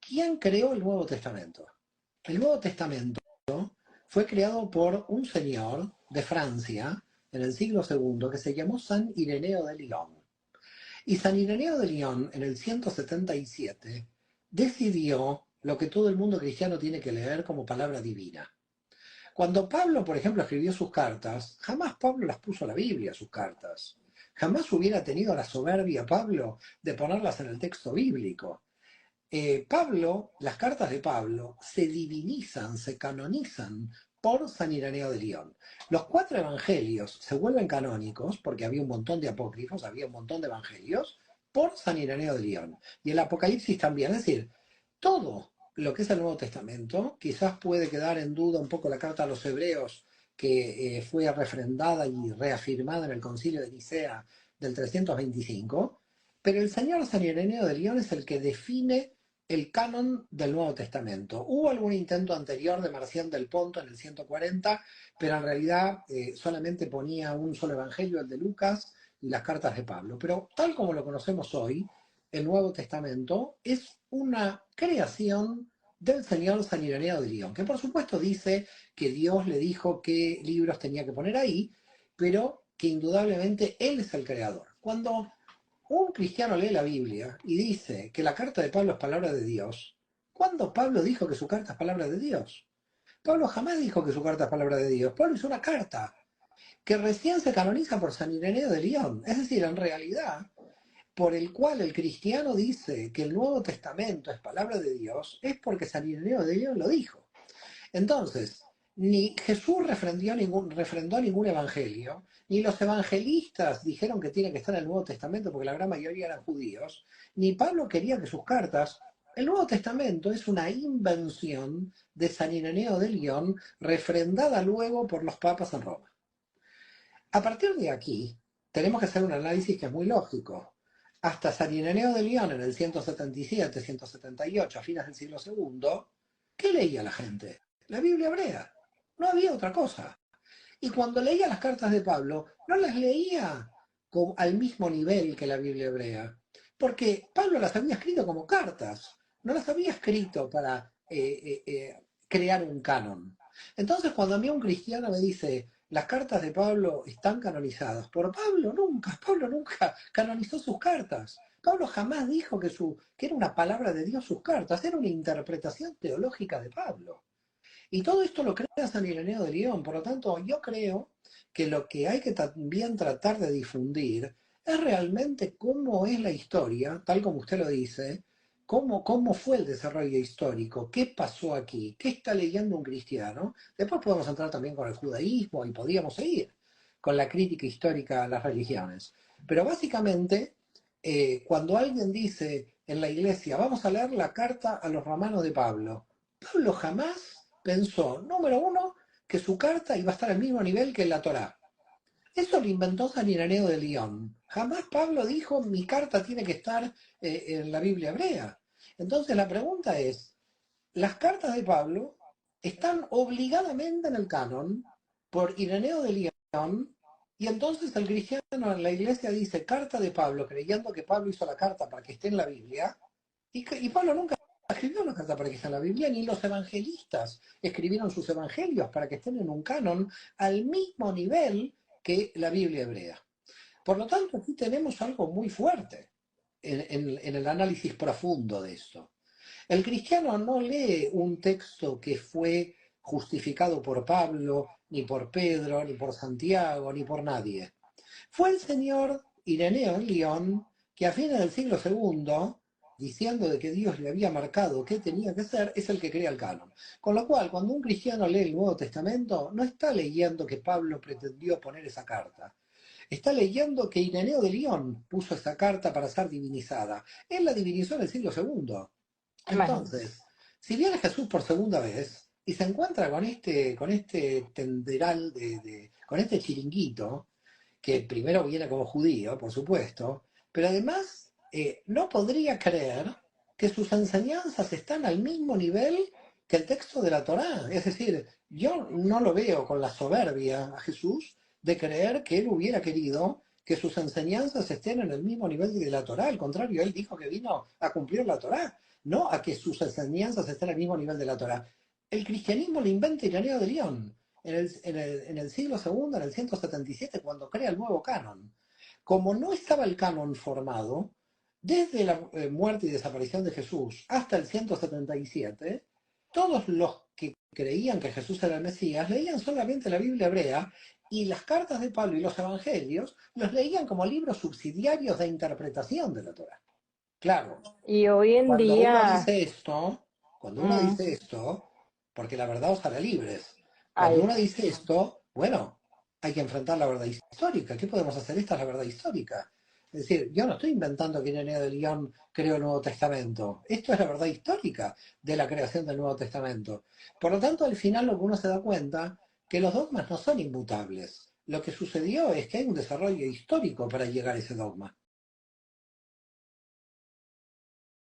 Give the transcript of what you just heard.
¿quién creó el Nuevo Testamento? El Nuevo Testamento fue creado por un señor de Francia en el siglo II que se llamó San Ireneo de Lyon. Y San Ireneo de Lyon, en el 177, decidió lo que todo el mundo cristiano tiene que leer como palabra divina. Cuando Pablo, por ejemplo, escribió sus cartas, jamás Pablo las puso a la Biblia, sus cartas. Jamás hubiera tenido la soberbia Pablo de ponerlas en el texto bíblico. Las cartas de Pablo se divinizan, se canonizan por San Ireneo de Lyon. Los 4 evangelios se vuelven canónicos, porque había un montón de apócrifos, había un montón de evangelios, por San Ireneo de Lyon. Y el Apocalipsis también, es decir, todo lo que es el Nuevo Testamento, quizás puede quedar en duda un poco la carta a los hebreos, que fue refrendada y reafirmada en el Concilio de Nicea del 325, pero el señor San Ireneo de Lyon es el que define el canon del Nuevo Testamento. Hubo algún intento anterior de Marcián del Ponto en el 140, pero en realidad solamente ponía un solo evangelio, el de Lucas, y las cartas de Pablo. Pero tal como lo conocemos hoy, el Nuevo Testamento es una creación del señor San Ireneo de Lyon, que por supuesto dice que Dios le dijo qué libros tenía que poner ahí, pero que indudablemente él es el creador. Cuando un cristiano lee la Biblia y dice que la carta de Pablo es palabra de Dios, ¿cuándo Pablo dijo que su carta es palabra de Dios? Pablo jamás dijo que su carta es palabra de Dios. Pablo hizo una carta que recién se canoniza por San Ireneo de Lyon. Es decir, en realidad, por el cual el cristiano dice que el Nuevo Testamento es palabra de Dios, es porque San Ireneo de Lyon lo dijo. Entonces, ni Jesús refrendó ningún evangelio, ni los evangelistas dijeron que tiene que estar en el Nuevo Testamento porque la gran mayoría eran judíos, ni Pablo quería que sus cartas. El Nuevo Testamento es una invención de San Ireneo de Lyon, refrendada luego por los papas en Roma. A partir de aquí, tenemos que hacer un análisis que es muy lógico. Hasta San Ireneo de Lyon, en el 177, 178, a fines del siglo II, ¿qué leía la gente? La Biblia hebrea. No había otra cosa. Y cuando leía las cartas de Pablo, no las leía al mismo nivel que la Biblia hebrea. Porque Pablo las había escrito como cartas. No las había escrito para crear un canon. Entonces, cuando a mí un cristiano me dice, las cartas de Pablo están canonizadas, por Pablo nunca canonizó sus cartas. Pablo jamás dijo que era una palabra de Dios sus cartas, era una interpretación teológica de Pablo. Y todo esto lo crea San Ireneo de Lyon. Por lo tanto, yo creo que lo que hay que también tratar de difundir es realmente cómo es la historia, tal como usted lo dice, cómo fue el desarrollo histórico, qué pasó aquí, qué está leyendo un cristiano. Después podemos entrar también con el judaísmo y podríamos seguir con la crítica histórica a las religiones. Pero básicamente, cuando alguien dice en la iglesia, vamos a leer la carta a los romanos de Pablo, Pablo jamás pensó, número uno, que su carta iba a estar al mismo nivel que la Torá. Eso lo inventó San Ireneo de Lyon. Jamás Pablo dijo, mi carta tiene que estar en la Biblia hebrea. Entonces la pregunta es, ¿las cartas de Pablo están obligadamente en el canon por Ireneo de Lyon? Y entonces el cristiano en la iglesia dice carta de Pablo, creyendo que Pablo hizo la carta para que esté en la Biblia, y Pablo nunca escribió una carta para que esté en la Biblia, ni los evangelistas escribieron sus evangelios para que estén en un canon al mismo nivel que la Biblia hebrea. Por lo tanto, aquí tenemos algo muy fuerte en el análisis profundo de esto. El cristiano no lee un texto que fue justificado por Pablo, ni por Pedro, ni por Santiago, ni por nadie. Fue el señor Ireneo en Lyon que a fines del siglo II, diciendo de que Dios le había marcado qué tenía que hacer, es el que crea el canon. Con lo cual, cuando un cristiano lee el Nuevo Testamento, no está leyendo que Pablo pretendió poner esa carta. Está leyendo que Ireneo de Lyon puso esa carta para ser divinizada. Él la divinizó en el siglo II. Imagínense. Entonces, si viene Jesús por segunda vez y se encuentra con este tenderal, con este chiringuito, que primero viene como judío, por supuesto, pero además no podría creer que sus enseñanzas están al mismo nivel que el texto de la Torá. Es decir, yo no lo veo con la soberbia a Jesús de creer que él hubiera querido que sus enseñanzas estén en el mismo nivel de la Torá. Al contrario, él dijo que vino a cumplir la Torá, no a que sus enseñanzas estén al mismo nivel de la Torá. El cristianismo lo inventa Ireneo de León en el siglo segundo, en el 177, cuando crea el nuevo canon. Como no estaba el canon formado, desde la muerte y desaparición de Jesús hasta el 177, todos los que creían que Jesús era el Mesías leían solamente la Biblia hebrea y las cartas de Pablo y los evangelios los leían como libros subsidiarios de interpretación de la Torá. Claro, Y hoy en cuando uno día, dice esto, cuando uno mm, dice esto, porque la verdad os hará libres, cuando ay, uno dice esto, bueno, hay que enfrentar la verdad histórica. ¿Qué podemos hacer? Esta es la verdad histórica. Es decir, yo no estoy inventando que Ireneo de León creó el Nuevo Testamento. Esto es la verdad histórica de la creación del Nuevo Testamento. Por lo tanto, al final lo que uno se da cuenta, que los dogmas no son inmutables. Lo que sucedió es que hay un desarrollo histórico para llegar a ese dogma.